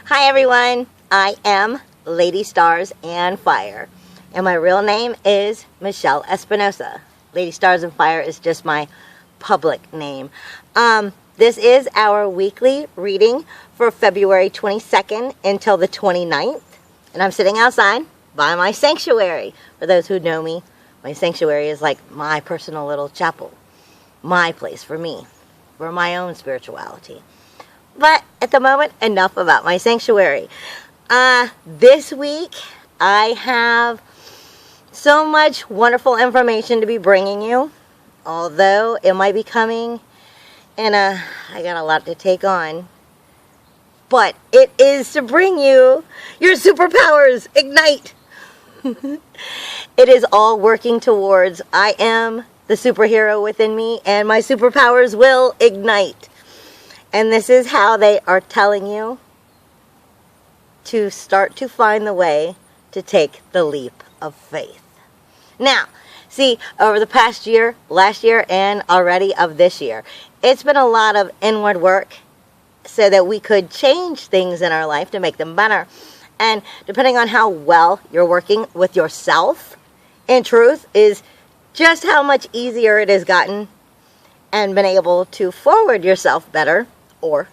Hi everyone, I am Lady Stars and Fire, and my real name is Michelle Espinosa. Lady Stars and Fire is just my public name. This is our weekly reading for February 22nd until the 29th, and I'm sitting outside by my sanctuary. For those who know me, my sanctuary is like my personal little chapel, my place for me, for my own spirituality. But at the moment, enough about my sanctuary. This week, I have so much wonderful information to be bringing you. Although it might be coming, and I got a lot to take on. But it is to bring you your superpowers. Ignite! It is all working towards I am the superhero within me, and my superpowers will ignite. And this is how they are telling you to start to find the way to take the leap of faith. Now, see, over the past year, last year, and already of this year, it's been a lot of inward work so that we could change things in our life to make them better. And depending on how well you're working with yourself, in truth, is just how much easier it has gotten and been able to forward yourself better. Or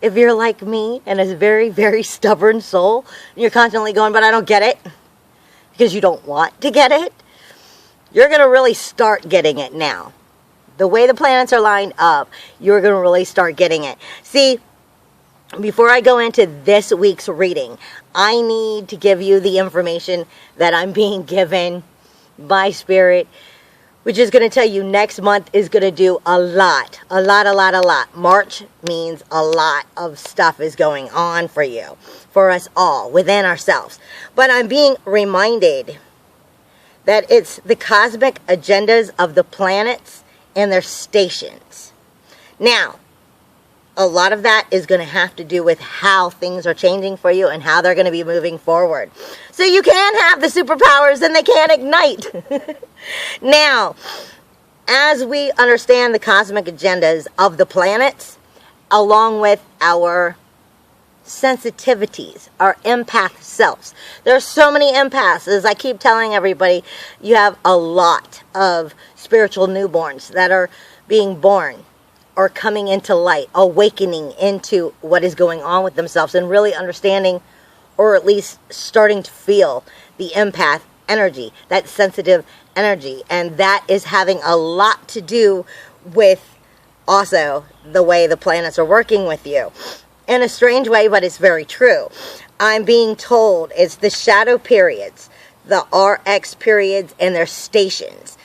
if you're like me and a very, very stubborn soul, and you're constantly going, but I don't get it, because you don't want to get it, you're going to really start getting it now. The way the planets are lined up, you're going to really start getting it. See, before I go into this week's reading, I need to give you the information that I'm being given by Spirit, which is going to tell you next month is going to do a lot. March means a lot of stuff is going on for you, for us all, within ourselves. But I'm being reminded that it's the cosmic agendas of the planets and their stations. Now, a lot of that is going to have to do with how things are changing for you and how they're going to be moving forward. So you can have the superpowers and they can ignite. Now, as we understand the cosmic agendas of the planets, along with our sensitivities, our empath selves. There are so many empaths. As I keep telling everybody, you have a lot of spiritual newborns that are being born or coming into light, awakening into what is going on with themselves and really understanding, or at least starting to feel the empath energy, that sensitive energy. And that is having a lot to do with also the way the planets are working with you. In a strange way, but it's very true. I'm being told it's the shadow periods, the RX periods, and their stations.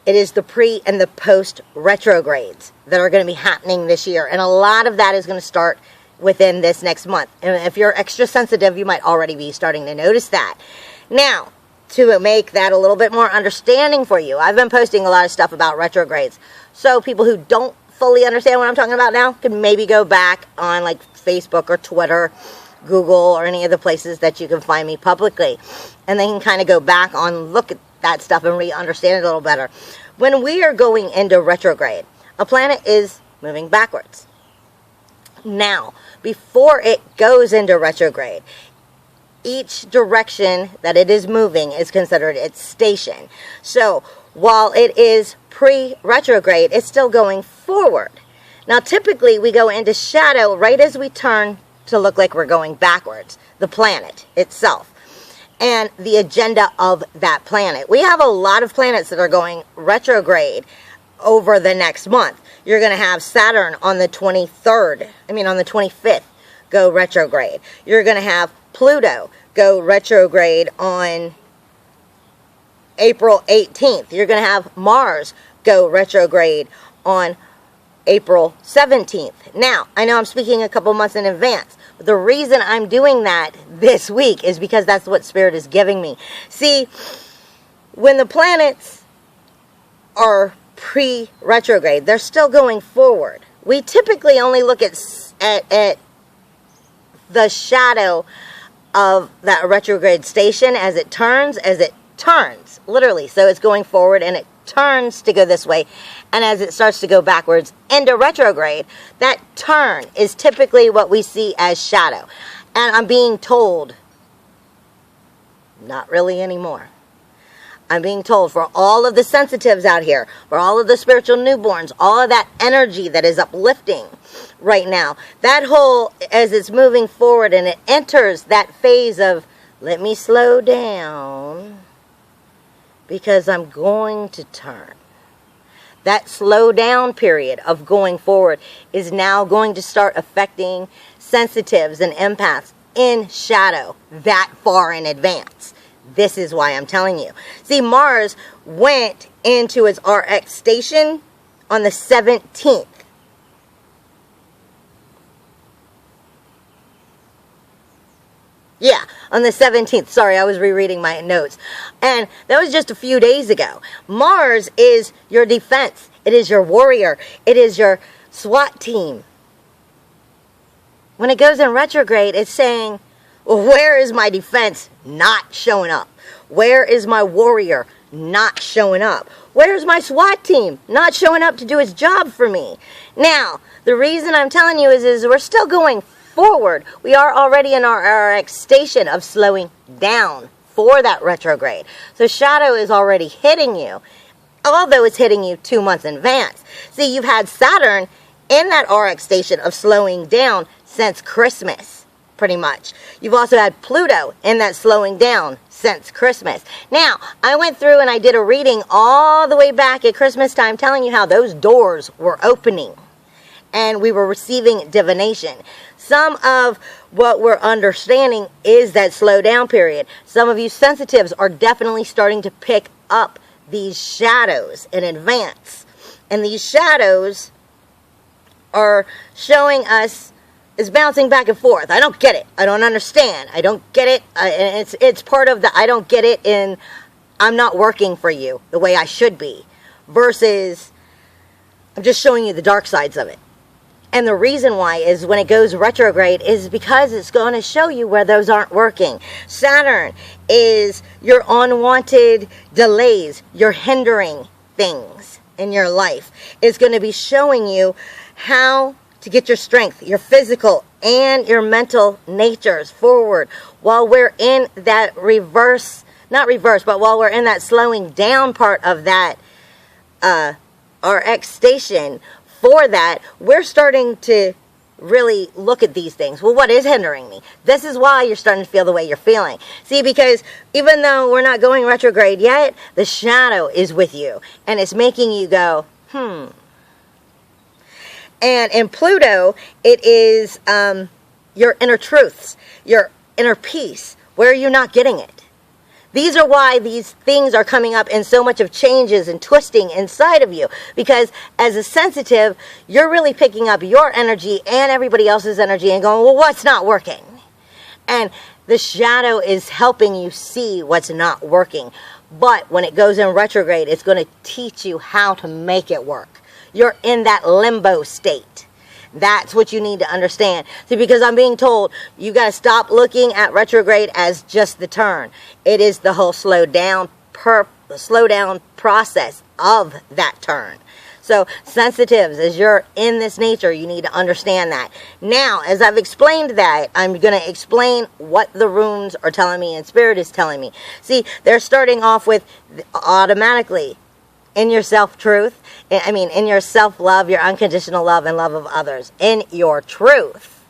It is the pre and the post retrogrades that are going to be happening this year. And a lot of that is going to start within this next month. And if you're extra sensitive, you might already be starting to notice that. Now, to make that a little bit more understanding for you, I've been posting a lot of stuff about retrogrades. So people who don't fully understand what I'm talking about now can maybe go back on like Facebook or Twitter, Google, or any of the places that you can find me publicly. And they can kind of go back on, look at that stuff and understand it a little better. When we are going into retrograde, a planet is moving backwards. Now, before it goes into retrograde, each direction that it is moving is considered its station. So, while it is pre-retrograde, it's still going forward. Now, typically, we go into shadow right as we turn to look like we're going backwards, the planet itself, and the agenda of that planet. We have a lot of planets that are going retrograde over the next month. You're going to have Saturn on the 25th go retrograde. You're going to have Pluto go retrograde on April 18th. You're going to have Mars go retrograde on April 17th. Now, I know I'm speaking a couple months in advance, but the reason I'm doing that this week is because that's what Spirit is giving me. See, when the planets are pre-retrograde, they're still going forward. We typically only look at the shadow of that retrograde station as it turns, literally. So it's going forward and it turns to go this way, and as it starts to go backwards into retrograde, that turn is typically what we see as shadow. And I'm being told, not really anymore. I'm being told, for all of the sensitives out here, for all of the spiritual newborns, all of that energy that is uplifting right now, that whole, as it's moving forward and it enters that phase of, let me slow down because I'm going to turn. That slow down period of going forward is now going to start affecting sensitives and empaths in shadow that far in advance. This is why I'm telling you. See, Mars went into its RX station on the 17th. Yeah, on the 17th. Sorry, I was rereading my notes. And that was just a few days ago. Mars is your defense. It is your warrior. It is your SWAT team. When it goes in retrograde, it's saying, well, where is my defense not showing up? Where is my warrior not showing up? Where's my SWAT team not showing up to do its job for me? Now, the reason I'm telling you is we're still going forward. We are already in our RX station of slowing down for that retrograde. So shadow is already hitting you, although it's hitting you 2 months in advance. See, you've had Saturn in that RX station of slowing down since Christmas, pretty much. You've also had Pluto in that slowing down since Christmas. Now, I went through and I did a reading all the way back at Christmas time telling you how those doors were opening and we were receiving divination. Some of what we're understanding is that slow down period. Some of you sensitives are definitely starting to pick up these shadows in advance. And these shadows are showing us is bouncing back and forth. I don't get it. I don't understand. I don't get it. It's part of the I don't get it in I'm not working for you the way I should be versus I'm just showing you the dark sides of it. And the reason why is when it goes retrograde is because it's going to show you where those aren't working. Saturn is your unwanted delays, your hindering things in your life. It's going to be showing you how to get your strength, your physical and your mental natures forward while we're in that but while we're in that slowing down part of that RX station. For that, we're starting to really look at these things. Well, what is hindering me? This is why you're starting to feel the way you're feeling. See, because even though we're not going retrograde yet, the shadow is with you. And it's making you go, And in Pluto, it is your inner truths, your inner peace. Where are you not getting it? These are why these things are coming up in so much of changes and twisting inside of you. Because as a sensitive, you're really picking up your energy and everybody else's energy and going, well, what's not working? And the shadow is helping you see what's not working. But when it goes in retrograde, it's going to teach you how to make it work. You're in that limbo state. That's what you need to understand. See, because I'm being told you got to stop looking at retrograde as just the turn. It is the whole slow down process of that turn. So sensitives, as you're in this nature, you need to understand that. Now, as I've explained that, I'm going to explain what the runes are telling me and Spirit is telling me. See, they're starting off with automatically in your self-truth, in your self-love, your unconditional love and love of others, in your truth.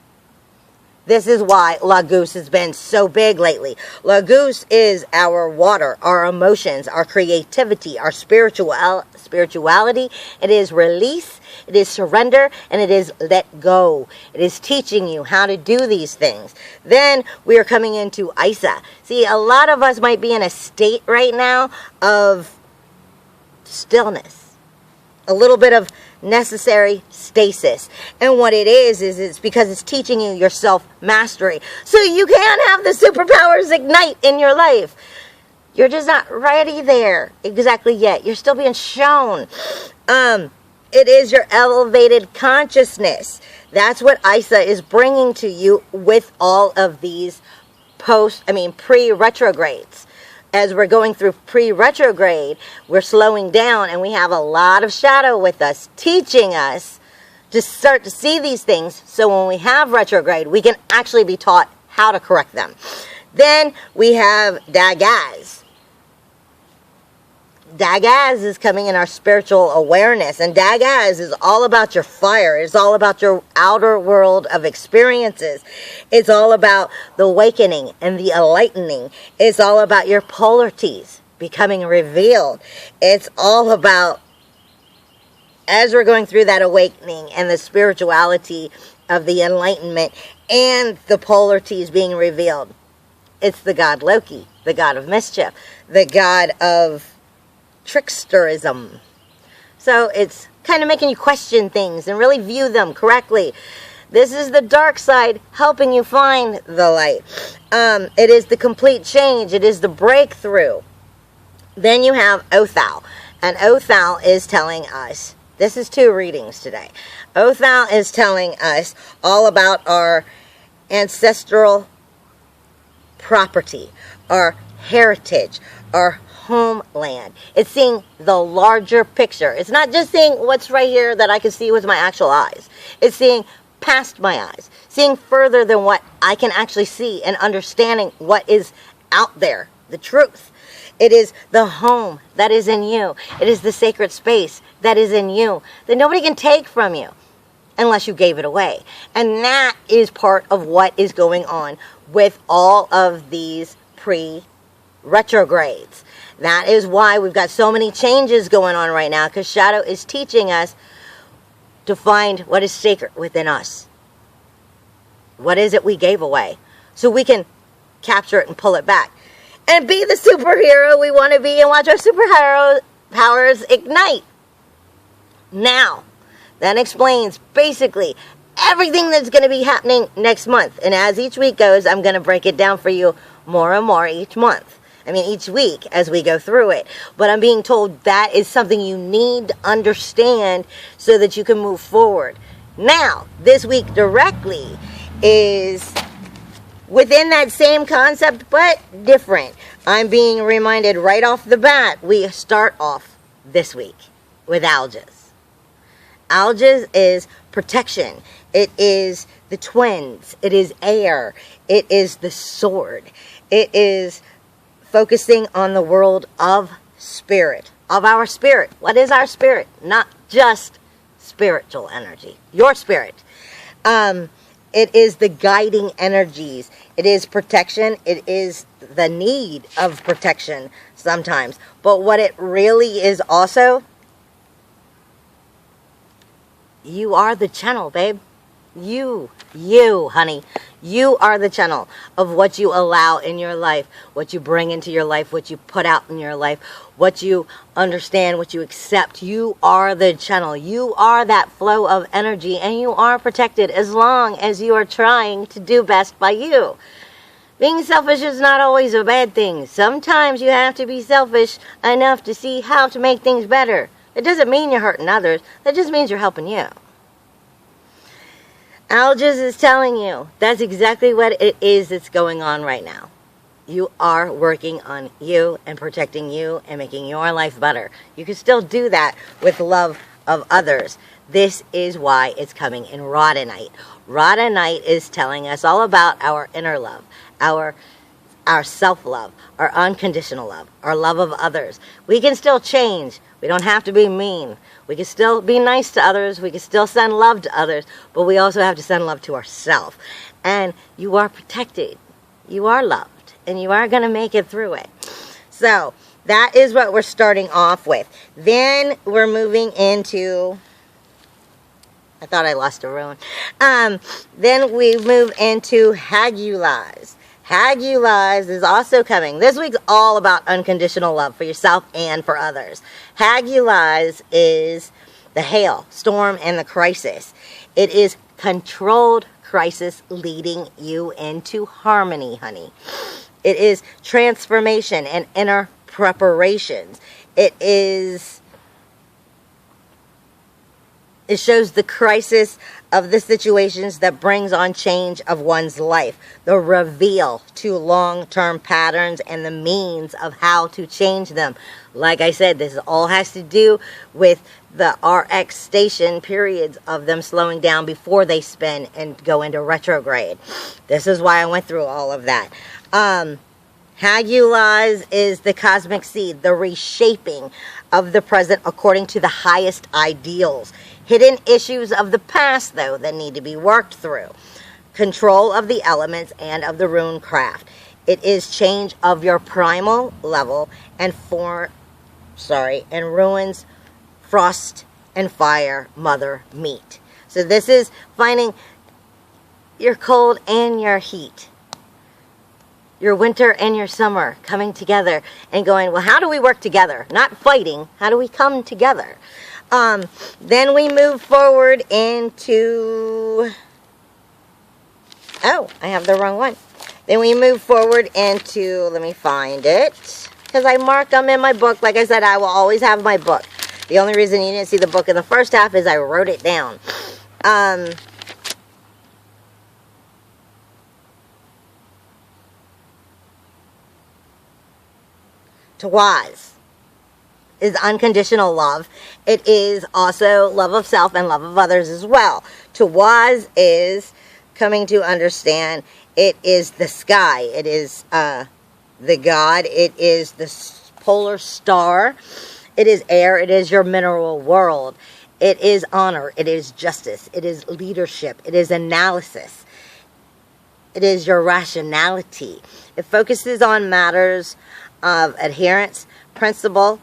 This is why Laguz has been so big lately. Laguz is our water, our emotions, our creativity, our spirituality. It is release, it is surrender, and it is let go. It is teaching you how to do these things. Then we are coming into Isa. See, a lot of us might be in a state right now of stillness, a little bit of necessary stasis. And what it is it's because it's teaching you your self-mastery so you can have the superpowers ignite in your life. You're just not ready there exactly yet. You're still being shown. It is your elevated consciousness. That's what Isa is bringing to you with all of these pre-retrogrades. as we're going through pre-retrograde, we're slowing down, and we have a lot of shadow with us, teaching us to start to see these things, so when we have retrograde, we can actually be taught how to correct them. Then we have Dagaz. Dagaz is coming in our spiritual awareness, and Dagaz is all about your fire. It's all about your outer world of experiences. It's all about the awakening and the enlightening. It's all about your polarities becoming revealed. It's all about, as we're going through that awakening and the spirituality of the enlightenment and the polarities being revealed, it's the god Loki, the god of mischief, the god of tricksterism. So it's kind of making you question things and really view them correctly. This is the dark side helping you find the light. It is the complete change. It is the breakthrough. Then you have Othal. And Othal is telling us, this is 2 readings today. Othal is telling us all about our ancestral property, our heritage, our homeland. It's seeing the larger picture. It's not just seeing what's right here that I can see with my actual eyes. It's seeing past my eyes, seeing further than what I can actually see, and understanding what is out there, the truth. It is the home that is in you. It is the sacred space that is in you that nobody can take from you unless you gave it away. And that is part of what is going on with all of these pre-retrogrades. That is why we've got so many changes going on right now, because Shadow is teaching us to find what is sacred within us. What is it we gave away? So we can capture it and pull it back. And be the superhero we want to be, and watch our superhero powers ignite. Now, that explains basically everything that's going to be happening next month. And as each week goes, I'm going to break it down for you more and more each month. I mean, each week as we go through it. But I'm being told that is something you need to understand so that you can move forward. Now, this week directly is within that same concept, but different. I'm being reminded right off the bat, we start off this week with Alges. Alges is protection. It is the twins. It is air. It is the sword. It is focusing on the world of spirit, of our spirit. What is our spirit? Not just spiritual energy. Your spirit. It is the guiding energies. It is protection. It is the need of protection sometimes. But what it really is also, you are the channel, babe. You, honey. You are the channel of what you allow in your life, what you bring into your life, what you put out in your life, what you understand, what you accept. You are the channel. You are that flow of energy, and you are protected as long as you are trying to do best by you. Being selfish is not always a bad thing. Sometimes you have to be selfish enough to see how to make things better. It doesn't mean you're hurting others. That just means you're helping you. Alges is telling you that's exactly what it is that's going on right now. You are working on you and protecting you and making your life better. You can still do that with love of others. This is why it's coming in Rhodonite. Rhodonite is telling us all about our inner love, our self-love, our unconditional love, our love of others. We can still change. We don't have to be mean. We can still be nice to others. We can still send love to others. But we also have to send love to ourselves. And you are protected. You are loved. And you are going to make it through it. So that is what we're starting off with. Then we're moving into... I thought I lost a ruin. Then we move into Hagulaz. Hagulaz is also coming. This week's all about unconditional love for yourself and for others. Hagulaz is the hail, storm, and the crisis. It is controlled crisis leading you into harmony, honey. It is transformation and inner preparations. It is It shows the crisis of the situations that brings on change of one's life, the reveal to long-term patterns and the means of how to change them. Like I said, this all has to do with the RX station periods of them slowing down before they spin and go into retrograde. This is why I went through all of that. Hagulaz is the cosmic seed, the reshaping of the present according to the highest ideals. Hidden issues of the past, though, that need to be worked through. Control of the elements and of the rune craft. It is change of your primal level and ruins frost and fire mother meet. So this is finding your cold and your heat, your winter and your summer coming together and going, well, how do we work together? Not fighting. How do we come together? Then we move forward into, oh, I have the wrong one. Then we move forward into, let me find it, because I marked them in my book. Like I said, I will always have my book. The only reason you didn't see the book in the first half is I wrote it down. Tawaz is unconditional love. It is also love of self and love of others as well. Tawaz is coming to understand it is the sky. It is the God. It is the polar star. It is air. It is your mineral world. It is honor. It is justice. It is leadership. It is analysis. It is your rationality. It focuses on matters of adherence, principle,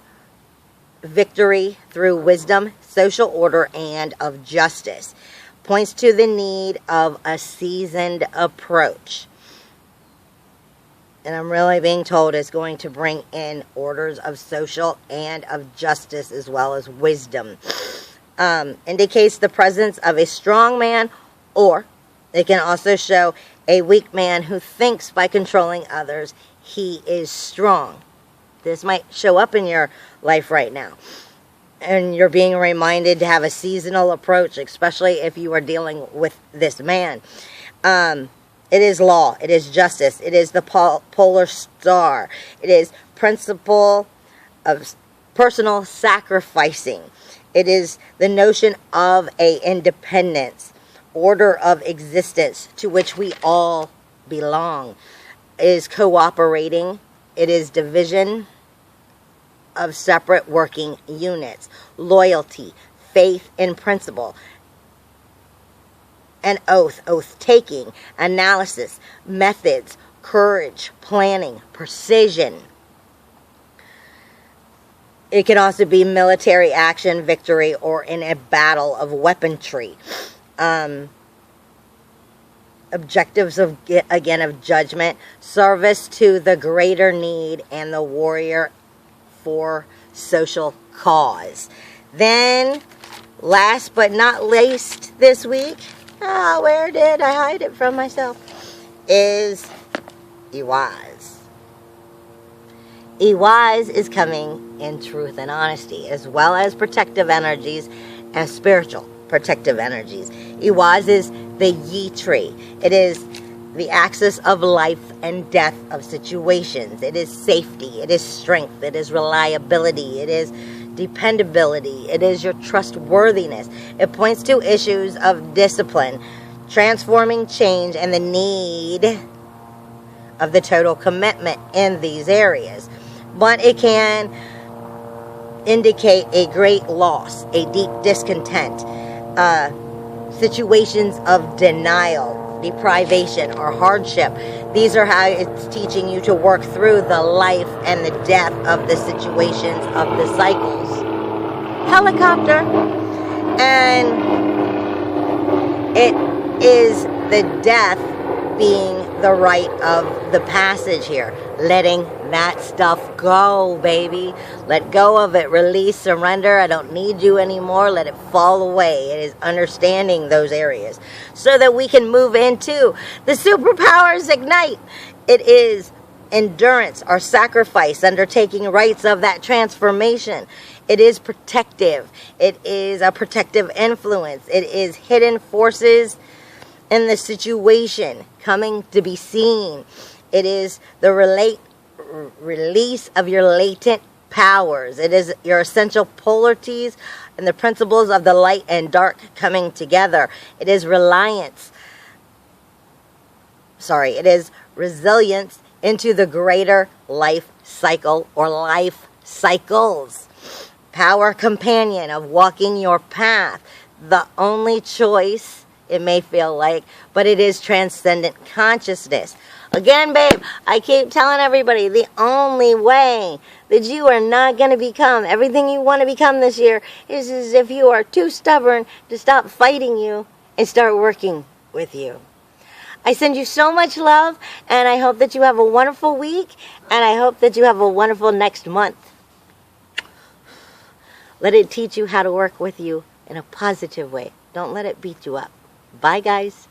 victory through wisdom, social order, and of justice. Points to the need of a seasoned approach. And I'm really being told it's going to bring in orders of social and of justice as well as wisdom. Indicates the presence of a strong man, or it can also show a weak man who thinks by controlling others he is strong. This might show up in your life right now. And you're being reminded to have a seasonal approach, especially if you are dealing with this man. It is law. It is justice. It is the polar star. It is principle of personal sacrificing. It is the notion of a independence, order of existence to which we all belong. It is cooperating. It is division of separate working units, loyalty, faith in principle, an oath-taking, analysis, methods, courage, planning, precision. It can also be military action, victory, or in a battle of weaponry. Objectives of judgment, service to the greater need, and the warrior for social cause. Then, last but not least this week, where did I hide it from myself, is Iwaz. Iwaz is coming in truth and honesty, as well as protective energies and spiritual protective energies. Iwaz is the Yi tree. It is the axis of life and death of situations. It is safety. It is strength. It is reliability. It is dependability. It is your trustworthiness. It points to issues of discipline, transforming change, and the need of the total commitment in these areas. But it can indicate a great loss, a deep discontent, situations of denial, deprivation, or hardship. These are how it's teaching you to work through the life and the death of the situations of the cycles. Helicopter. And it is the death being the rite of the passage here. Letting that stuff go, baby. Let go of it. Release, surrender. I don't need you anymore. Let it fall away. It is understanding those areas so that we can move into the superpowers ignite. It is endurance or sacrifice, undertaking rites of that transformation. It is protective. It is a protective influence. It is hidden forces in the situation coming to be seen. It is the release of your latent powers. It is your essential polarities and the principles of the light and dark coming together. It is reliance. It is resilience into the greater life cycle or life cycles. Power companion of walking your path. The only choice, it may feel like, but it is transcendent consciousness. Again, babe, I keep telling everybody, the only way that you are not going to become everything you want to become this year is as if you are too stubborn to stop fighting you and start working with you. I send you so much love, and I hope that you have a wonderful week, and I hope that you have a wonderful next month. Let it teach you how to work with you in a positive way. Don't let it beat you up. Bye, guys.